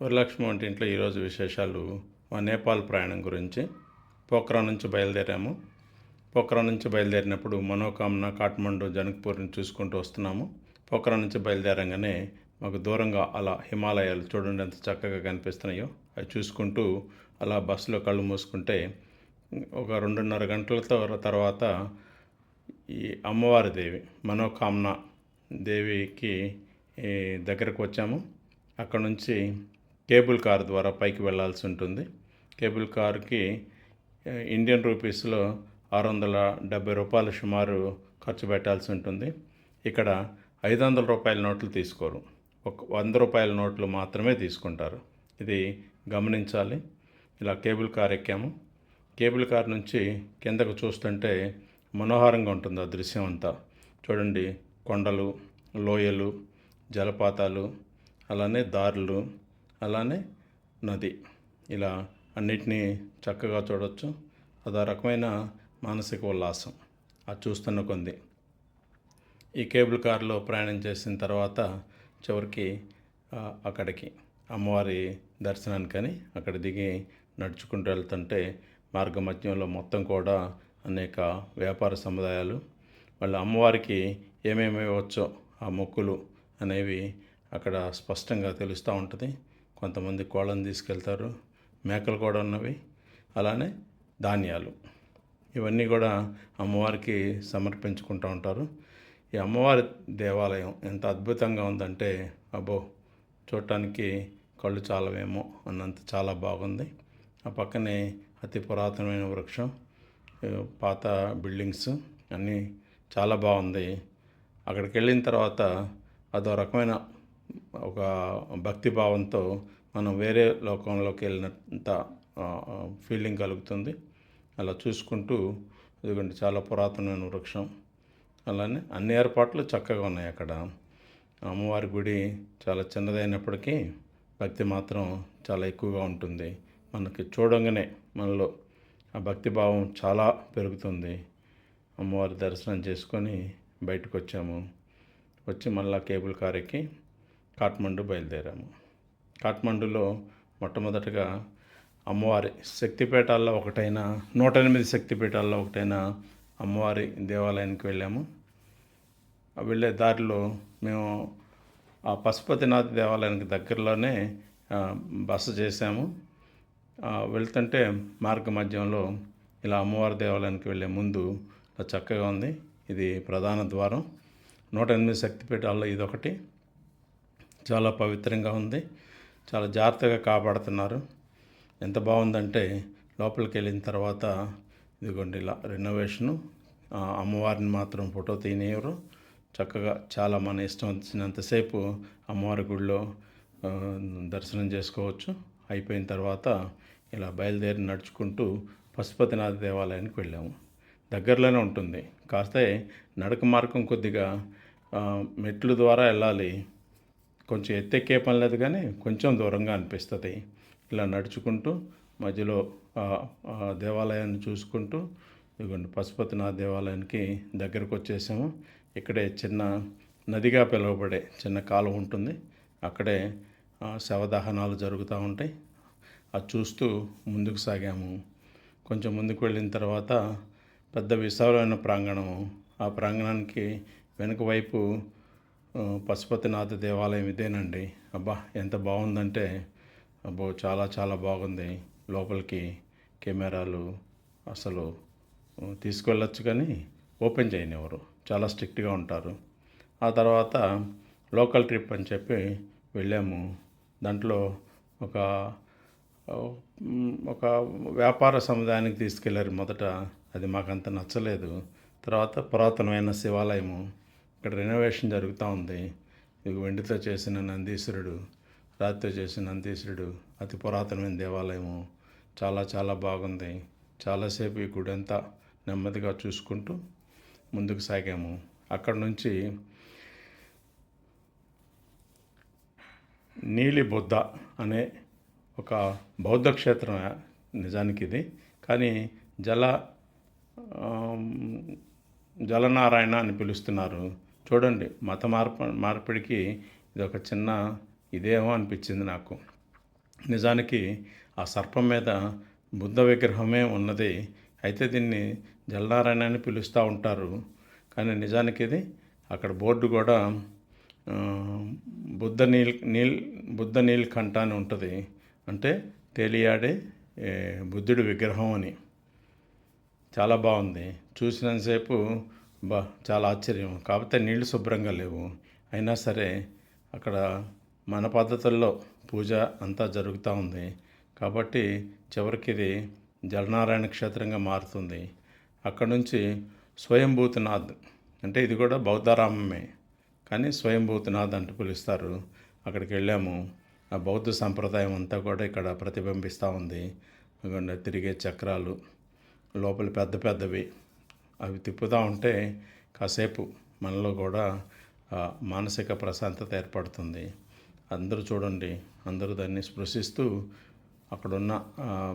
వరలక్ష్మి వంటింట్లో ఈరోజు విశేషాలు మా నేపాల్ ప్రయాణం గురించి. పోఖ్రా నుంచి బయలుదేరాము. పోఖ్రా నుంచి బయలుదేరినప్పుడు మనోకామన, కాఠ్మండు, జనక్పూర్ని చూసుకుంటూ వస్తున్నాము. పోఖ్రా నుంచి బయలుదేరంగానే మాకు దూరంగా అలా హిమాలయాలు చూడండి ఎంత చక్కగా కనిపిస్తున్నాయో. అవి చూసుకుంటూ అలా బస్సులో కళ్ళు మూసుకుంటే ఒక 2:30 గంటల తర్వాత ఈ అమ్మవారి దేవి మనోకామన దేవికి దగ్గరకు వచ్చాము. అక్కడ నుంచి కేబుల్ కార్ ద్వారా పైకి వెళ్ళాల్సి ఉంటుంది. కేబుల్ కార్కి ఇండియన్ రూపీస్లో ₹670 సుమారు ఖర్చు పెట్టాల్సి ఉంటుంది. ఇక్కడ ₹500 నోట్లు తీసుకోరు, ఒక ₹100 నోట్లు మాత్రమే తీసుకుంటారు. ఇది గమనించాలి. ఇలా కేబుల్ కార్ ఎక్కాము. కేబుల్ కార్ నుంచి కిందకు చూస్తుంటే మనోహరంగా ఉంటుంది ఆ దృశ్యం అంతా. చూడండి, కొండలు, లోయలు, జలపాతాలు, అలానే దారులు, అలానే నది, ఇలా అన్నిటినీ చక్కగా చూడవచ్చు. అదో రకమైన మానసిక ఉల్లాసం అది చూస్తున్న కొంది. ఈ కేబుల్ కారులో ప్రయాణం చేసిన తర్వాత చివరికి అక్కడికి అమ్మవారి దర్శనానికని అక్కడ దిగి నడుచుకుంటూ వెళ్తుంటే మార్గ మధ్యంలో మొత్తం కూడా అనేక వ్యాపార సముదాయాలు, వాళ్ళ అమ్మవారికి ఏమేమి ఇవ్వచ్చో ఆ మొక్కులు అనేవి అక్కడ స్పష్టంగా తెలుస్తూ ఉంటుంది. కొంతమంది కోళ్ళను తీసుకెళ్తారు, మేకలు కూడా ఉన్నవి, అలానే ధాన్యాలు, ఇవన్నీ కూడా అమ్మవారికి సమర్పించుకుంటూ ఉంటారు. ఈ అమ్మవారి దేవాలయం ఎంత అద్భుతంగా ఉందంటే అబ్బో, చూడటానికి కళ్ళు చాలవేమో అన్నంత చాలా బాగుంది. ఆ పక్కనే అతి పురాతనమైన వృక్షం, పాత బిల్డింగ్స్ అన్నీ చాలా బాగుంది. అక్కడికి వెళ్ళిన తర్వాత అదో రకమైన ఒక భక్తి భావంతో మనం వేరే లోకంలోకి వెళ్ళినంత ఫీలింగ్ కలుగుతుంది. అలా చూసుకుంటూ ఇదిగోండి, చాలా పురాతనమైన వృక్షం, అలానే అన్ని ఏర్పాట్లు చక్కగా ఉన్నాయి. అక్కడ అమ్మవారి గుడి చాలా చిన్నదైనప్పటికీ భక్తి మాత్రం చాలా ఎక్కువగా ఉంటుంది. మనకి చూడంగానే మనలో ఆ భక్తి భావం చాలా పెరుగుతుంది. అమ్మవారి దర్శనం చేసుకొని బయటకు వచ్చి మళ్ళీ కేబుల్ కార్ ఎక్కి కాఠ్మండు బయలుదేరాము. కాఠ్మండులో మొట్టమొదటగా అమ్మవారి శక్తిపీఠాల్లో ఒకటైన 108 శక్తిపీఠాల్లో ఒకటైన అమ్మవారి దేవాలయానికి వెళ్ళాము. వెళ్ళే దారిలో మేము ఆ పశుపతినాథ్ దేవాలయానికి దగ్గరలోనే బస చేశాము. వెళ్తుంటే మార్గ మధ్యంలో ఇలా అమ్మవారి దేవాలయానికి వెళ్ళే ముందు చక్కగా ఉంది. ఇది ప్రధాన ద్వారం. 108 శక్తిపీఠాల్లో ఇదొకటి. చాలా పవిత్రంగా ఉంది, చాలా జాగ్రత్తగా కాపాడుతున్నారు. ఎంత బాగుందంటే లోపలికి వెళ్ళిన తర్వాత ఇదిగోండి ఇలా రెనోవేషను. అమ్మవారిని మాత్రం ఫోటో తీయనివ్వరు. చక్కగా చాలా మన ఇష్టం వచ్చినంతసేపు అమ్మవారి గుడిలో దర్శనం చేసుకోవచ్చు. అయిపోయిన తర్వాత ఇలా బయలుదేరి నడుచుకుంటూ పశుపతినాథ దేవాలయానికి వెళ్ళాము. దగ్గరలోనే ఉంటుంది, కాస్తే నడక మార్గం కొద్దిగా మెట్లు ద్వారా వెళ్ళాలి. కొంచెం ఎత్తెక్కే పని లేదు, కానీ కొంచెం దూరంగా అనిపిస్తుంది. ఇలా నడుచుకుంటూ మధ్యలో దేవాలయాన్ని చూసుకుంటూ ఇదిగోండి పశుపతినాథ దేవాలయానికి దగ్గరకు వచ్చేసాము. ఇక్కడే చిన్న నదిగా పిలువబడే చిన్న కాలువ ఉంటుంది. అక్కడే శవదహనాలు జరుగుతూ ఉంటాయి. అది చూస్తూ ముందుకు సాగాము. కొంచెం ముందుకు వెళ్ళిన తర్వాత పెద్ద విశాలమైన ప్రాంగణం. ఆ ప్రాంగణానికి వెనుక వైపు పశుపతినాథ దేవాలయం ఇదేనండి. అబ్బా, ఎంత బాగుందంటే అబ్బో, చాలా చాలా బాగుంది. లోపలికి కెమెరాలు అసలు తీసుకెళ్ళచ్చు, కానీ ఓపెన్ చేయనివ్వరు, చాలా స్ట్రిక్ట్గా ఉంటారు. ఆ తర్వాత లోకల్ ట్రిప్ అని చెప్పి వెళ్ళాము. దాంట్లో ఒక వ్యాపార సముదాయానికి తీసుకెళ్ళారు మొదట. అది మాకంత నచ్చలేదు. తర్వాత పురాతనమైన శివాలయము, ఇక్కడ రెనోవేషన్ జరుగుతూ ఉంది. ఇది వెండితో చేసిన నందీశ్వరుడు, రాతితో చేసిన నందీశ్వరుడు, అతి పురాతనమైన దేవాలయము. చాలా చాలా బాగుంది. చాలాసేపు ఈ గుడి అంతా నెమ్మదిగా చూసుకుంటూ ముందుకు సాగాము. అక్కడ నుంచి నీలి బుద్ధ అనే ఒక బౌద్ధ క్షేత్రం నిజానికి ఇది, కానీ జలనారాయణ అని పిలుస్తున్నారు. చూడండి, మత మార్పిడికి ఇది ఒక చిన్న ఇదేమో అనిపించింది నాకు. నిజానికి ఆ సర్పం మీద బుద్ధ విగ్రహమే ఉన్నది. అయితే దీన్ని జలనారాయణ అని పిలుస్తూ ఉంటారు. కానీ నిజానికి ఇది అక్కడ బోర్డు కూడా ఆ, బుద్ధ నీల్కంఠ అని ఉంటుంది. అంటే తేలియాడే బుద్ధుడి విగ్రహం అని. చాలా బాగుంది. చూసినంతసేపు చాలా ఆశ్చర్యం. కాకపోతే నీళ్లు శుభ్రంగా లేవు. అయినా సరే అక్కడ మన పద్ధతుల్లో పూజ అంతా జరుగుతూ ఉంది. కాబట్టి చివరికి ఇది జలనారాయణ క్షేత్రంగా మారుతుంది. అక్కడ నుంచి స్వయంభూతినాథ్, అంటే ఇది కూడా బౌద్ధరామమే కానీ స్వయంభూతినాథ్ అంటూ పిలుస్తారు. అక్కడికి వెళ్ళాము. ఆ బౌద్ధ సంప్రదాయం అంతా కూడా ఇక్కడ ప్రతిబింబిస్తూ ఉంది. తిరిగే చక్రాలు లోపల పెద్ద పెద్దవి, అవి తిప్పుతూ ఉంటే కాసేపు మనలో కూడా మానసిక ప్రశాంతత ఏర్పడుతుంది. అందరూ చూడండి, అందరూ దాన్ని స్పృశిస్తూ అక్కడున్న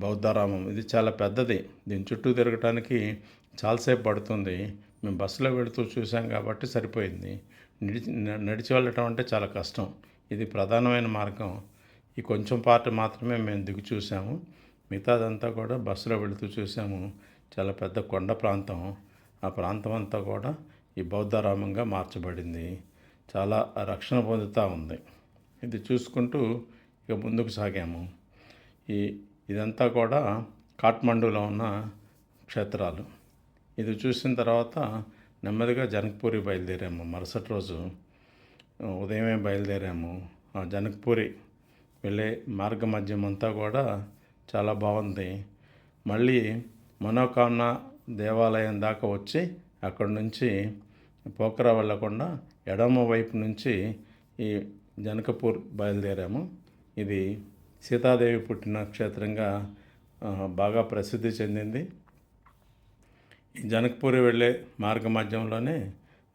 బౌద్ధరామం ఇది చాలా పెద్దది. దీని చుట్టూ తిరగటానికి చాలాసేపు పడుతుంది. మేము బస్సులో వెళుతూ చూసాం కాబట్టి సరిపోయింది. నడిచి వెళ్ళటం అంటే చాలా కష్టం. ఇది ప్రధానమైన మార్గం. ఈ కొంచెం పార్ట్ మాత్రమే మేము దిగి చూసాము. మిగతాదంతా కూడా బస్సులో వెళుతూ చూసాము. చాలా పెద్ద కొండ ప్రాంతం. ఆ ప్రాంతం అంతా కూడా ఈ బౌద్ధరామంగా మార్చబడింది. చాలా రక్షణ పొందుతూ ఉంది. ఇది చూసుకుంటూ ఇక ముందుకు సాగాము. ఇదంతా కూడా కాఠ్మండూలో ఉన్న క్షేత్రాలు. ఇది చూసిన తర్వాత నెమ్మదిగా జనక్పూరి బయలుదేరాము. మరుసటి రోజు ఉదయమే బయలుదేరాము. ఆ జనక్పూరి వెళ్ళే మార్గ మధ్యం అంతా కూడా చాలా బాగుంది. మళ్ళీ మనోకామన దేవాలయం దాకా వచ్చి అక్కడి నుంచి పోఖరా వెళ్ళకుండా ఎడమ వైపు నుంచి ఈ జనకపూర్ బయలుదేరాము. ఇది సీతాదేవి పుట్టిన క్షేత్రంగా బాగా ప్రసిద్ధి చెందింది. ఈ జనకపూరి వెళ్ళే మార్గ మధ్యంలోనే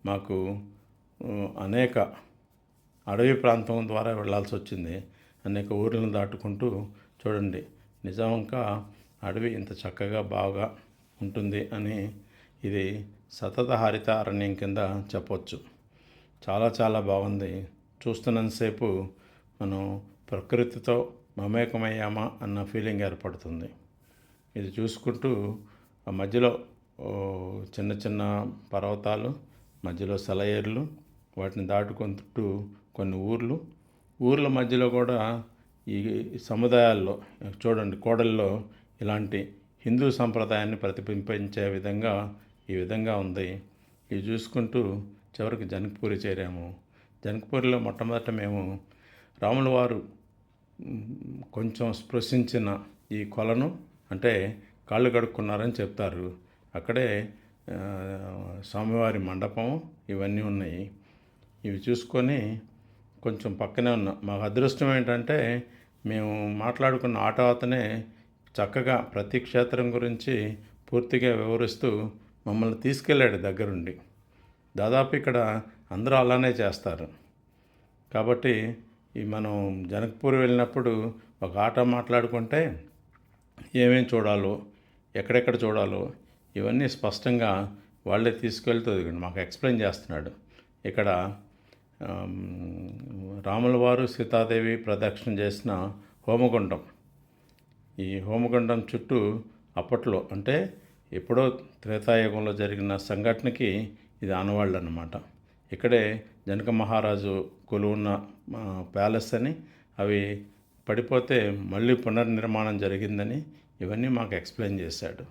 మాకు అనేక అడవి ప్రాంతం ద్వారా వెళ్ళాల్సి వచ్చింది. అనేక ఊర్లను దాటుకుంటూ చూడండి, నిజంగా అడవి ఇంత చక్కగా బాగా ఉంటుంది అని ఇది సతత హరిత అరణ్యం కింద చెప్పవచ్చు. చాలా చాలా బాగుంది. చూస్తున్నంతసేపు మనం ప్రకృతితో మమేకమయ్యామా అన్న ఫీలింగ్ ఏర్పడుతుంది. ఇది చూసుకుంటూ ఆ మధ్యలో చిన్న చిన్న పర్వతాలు, మధ్యలో సెలయేర్లు, వాటిని దాటుకుంటూ కొన్ని ఊర్ల మధ్యలో కూడా ఈ సముదాయాల్లో చూడండి, కోడల్లో ఇలాంటి హిందూ సంప్రదాయాన్ని ప్రతిబింబించే విధంగా ఈ విధంగా ఉంది. ఇవి చూసుకుంటూ చివరికి జనక్పూరి చేరాము. జనక్పూరిలో మొట్టమొదట మేము రాముల వారు కొంచెం స్పృశించిన ఈ కొలను, అంటే కాళ్ళు కడుక్కున్నారని చెప్తారు. అక్కడే స్వామివారి మండపం ఇవన్నీ ఉన్నాయి. ఇవి చూసుకొని కొంచెం పక్కనే ఉన్నాం. మాకు అదృష్టం ఏంటంటే మేము మాట్లాడుకున్న ఆటో అతనే చక్కగా ప్రతి క్షేత్రం గురించి పూర్తిగా వివరిస్తూ మమ్మల్ని తీసుకెళ్ళాడు దగ్గరుండి. దాదాపు ఇక్కడ అందరూ అలానే చేస్తారు. కాబట్టి మనం జనక్పూర్ వెళ్ళినప్పుడు ఒక ఆటో మాట్లాడుకుంటే ఏమేం చూడాలో, ఎక్కడెక్కడ చూడాలో ఇవన్నీ స్పష్టంగా వాళ్ళే తీసుకెళ్తూ మాకు ఎక్స్ప్లెయిన్ చేస్తున్నాడు. ఇక్కడ రాముల వారు సీతాదేవి ప్రదక్షిణ చేసిన హోమగుండం, ఈ హోమగుండం చుట్టూ అప్పట్లో అంటే ఎప్పుడో త్రేతాయుగంలో జరిగిన సంఘటనకి ఇది ఆనవాళ్ళు అన్నమాట. ఇక్కడే జనక మహారాజు కొలువున్న ప్యాలెస్ అని, అవి పడిపోతే మళ్ళీ పునర్నిర్మాణం జరిగిందని ఇవన్నీ మాకు ఎక్స్ప్లెయిన్ చేశాడు.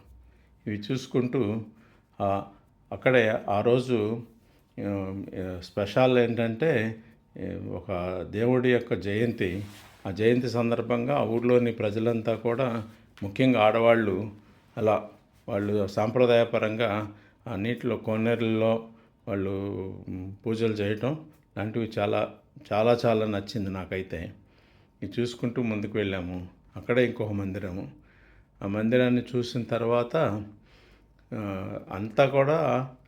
ఇవి చూసుకుంటూ అక్కడే ఆ రోజు స్పెషల్ ఏంటంటే ఒక దేవుడి యొక్క జయంతి. ఆ జయంతి సందర్భంగా ఆ ఊర్లోని ప్రజలంతా కూడా, ముఖ్యంగా ఆడవాళ్ళు, అలా వాళ్ళు సాంప్రదాయపరంగా ఆ నీటిలో కోనేరుల్లో వాళ్ళు పూజలు చేయటం లాంటివి చాలా చాలా చాలా నచ్చింది నాకైతే. ఇది చూసుకుంటూ ముందుకు వెళ్ళాము. అక్కడే ఇంకొక మందిరము. ఆ మందిరాన్ని చూసిన తర్వాత అంతా కూడా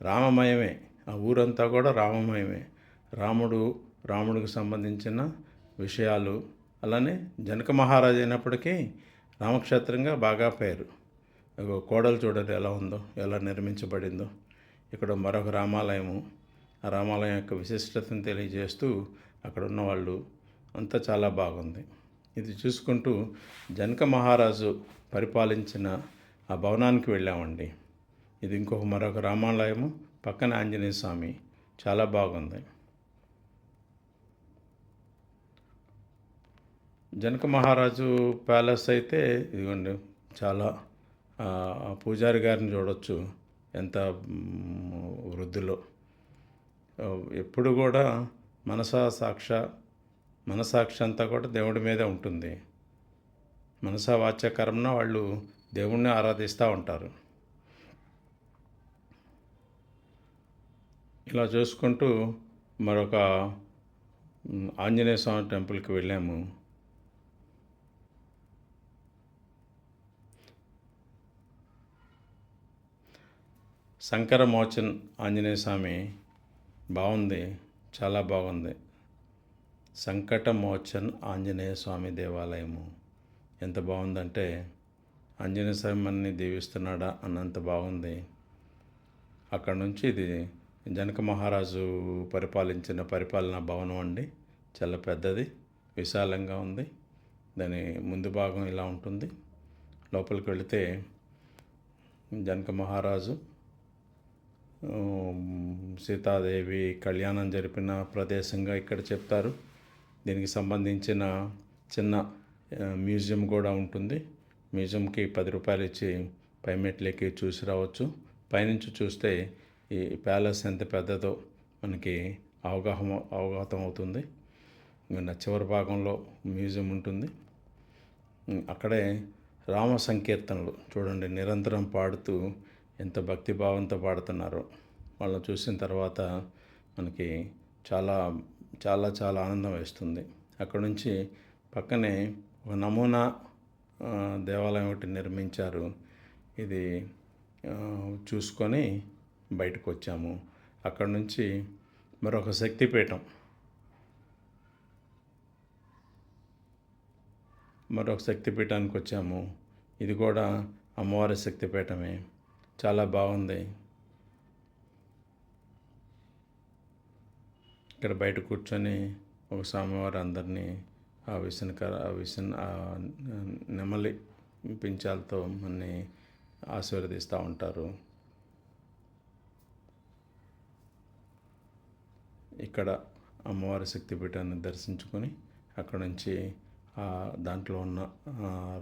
రామమయమే. ఆ ఊరంతా కూడా రామమయమే. రాముడికి సంబంధించిన విషయాలు. అలానే జనక మహారాజు అయినప్పటికీ రామక్షేత్రంగా బాగా పేరు. కోడలు చూడండి ఎలా ఉందో, ఎలా నిర్మించబడిందో. ఇక్కడ మరొక రామాలయము. ఆ రామాలయం యొక్క విశిష్టతను తెలియజేస్తూ అక్కడ ఉన్న వాళ్ళు అంతా చాలా బాగుంది. ఇది చూసుకుంటూ జనక మహారాజు పరిపాలించిన ఆ భవనానికి వెళ్ళామండి. ఇది మరొక రామాలయము, పక్కన ఆంజనేయ స్వామి, చాలా బాగుంది. జనక మహారాజు ప్యాలెస్ అయితే ఇదిగోండి, చాలా పూజారి గారిని చూడొచ్చు, ఎంత వృద్ధులో. ఎప్పుడు కూడా మనసాక్షి అంతా కూడా దేవుడి మీదే ఉంటుంది. మనసా వాచ కర్మన వాళ్ళు దేవుణ్ణి ఆరాధిస్తూ ఉంటారు. ఇలా చూసుకుంటూ మరొక ఆంజనేయ స్వామి టెంపుల్కి వెళ్ళాము. శంకరమోచన్ ఆంజనేయ స్వామి బాగుంది, చాలా బాగుంది. సంకటమోచన్ ఆంజనేయ స్వామి దేవాలయము ఎంత బాగుందంటే ఆంజనేయ స్వామి మనని దీవిస్తున్నాడా అన్నంత బాగుంది. అక్కడ నుంచి ఇది జనక మహారాజు పరిపాలనా భవనం అండి. చాలా పెద్దది, విశాలంగా ఉంది. దాని ముందు భాగం ఇలా ఉంటుంది. లోపలికి వెళితే జనక మహారాజు సీతాదేవి కళ్యాణం జరిపిన ప్రదేశంగా ఇక్కడ చెప్తారు. దీనికి సంబంధించిన చిన్న మ్యూజియం కూడా ఉంటుంది. మ్యూజియంకి 10 రూపాయలు ఇచ్చి పై మెట్లెక్కి చూసి రావచ్చు. పైనుంచి చూస్తే ఈ ప్యాలెస్ ఎంత పెద్దదో మనకి అవగతం అవుతుంది. చివరి భాగంలో మ్యూజియం ఉంటుంది. అక్కడే రామ సంకీర్తనలు చూడండి, నిరంతరం పాడుతూ ఎంత భక్తిభావంతో పాడుతున్నారో. వాళ్ళని చూసిన తర్వాత మనకి చాలా చాలా చాలా ఆనందం వేస్తుంది. అక్కడ నుంచి పక్కనే ఒక నమూనా దేవాలయం ఒకటి నిర్మించారు. ఇది చూసుకొని బయటకు వచ్చాము. అక్కడ నుంచి మరొక శక్తిపీఠానికి వచ్చాము. ఇది కూడా అమ్మవారి శక్తిపీఠమే, చాలా బాగుంది. ఇక్కడ బయట కూర్చొని ఒక స్వామివారు అందరినీ నెమలి పించాలతో మనని ఆశీర్వదిస్తూ ఉంటారు. ఇక్కడ అమ్మవారి శక్తిపీఠాన్ని దర్శించుకొని అక్కడ నుంచి దాంట్లో ఉన్న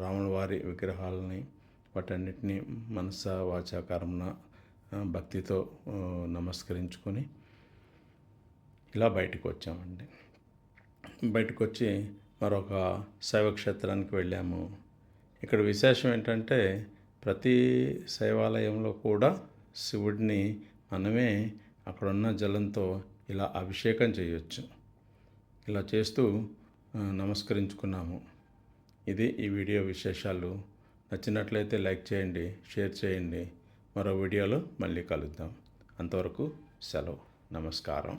రాముల వారి విగ్రహాలని వాటన్నిటినీ మనస వాచా కర్మన భక్తితో నమస్కరించుకొని ఇలా బయటకు వచ్చామండి. బయటకు వచ్చి మరొక శైవక్షేత్రానికి వెళ్ళాము. ఇక్కడ విశేషం ఏంటంటే ప్రతి శైవాలయంలో కూడా శివుడిని మనమే అక్కడున్న జలంతో ఇలా అభిషేకం చేయొచ్చు. ఇలా చేస్తూ నమస్కరించుకున్నాము. ఇది ఈ వీడియో విశేషాలు. నచ్చినట్లయితే లైక్ చేయండి, షేర్ చేయండి. మరో వీడియోలో మళ్ళీ కలుద్దాం. అంతవరకు సెలవు. నమస్కారం.